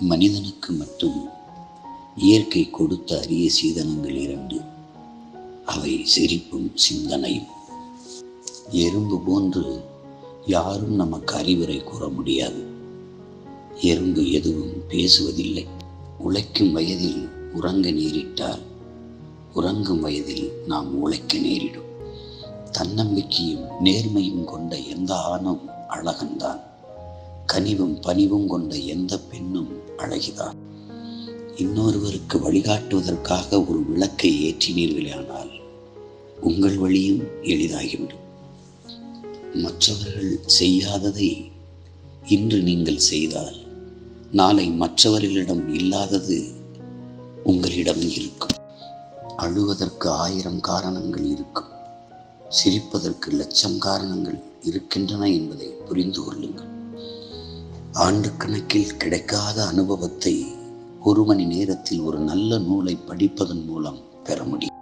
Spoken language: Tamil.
மனிதனுக்கு மட்டும் இயற்கை கொடுத்த அரிய சீதனங்கள் இரண்டு. அவை சிரிப்பும் சிந்தனையும். எறும்பு போன்று யாரும் நமக்கு அறிவுரை கூற முடியாது. எறும்பு எதுவும் பேசுவதில்லை. உழைக்கும் வயதில் உறங்க நேரிட்டால் உறங்கும் வயதில் நாம் உழைக்க நேரிடும். தன்னம்பிக்கையும் நேர்மையும் கொண்ட எந்த ஆணும் அழகன்தான். கனிவும் பணிவும் கொண்ட எந்த பெண்ணும் அழகிதான். இன்னொருவருக்கு வழிகாட்டுவதற்காக ஒரு விளக்கை ஏற்றினீர்களானால் உங்கள் வழியும் எளிதாகிவிடும். மற்றவர்கள் செய்யாததை இன்று நீங்கள் செய்தால் நாளை மற்றவர்களிடம் இல்லாதது உங்களிடம் இருக்கும். அழுவதற்கு 1000 காரணங்கள் இருக்கும். சிரிப்பதற்கு 1,00,000 காரணங்கள் இருக்கின்றன என்பதை புரிந்து கொள்ளுங்கள். ஆண்டுக்கணக்கில் கிடைக்காத அனுபவத்தை 1 மணி நேரத்தில் ஒரு நல்ல நூலை படிப்பதன் மூலம் பெற முடியும்.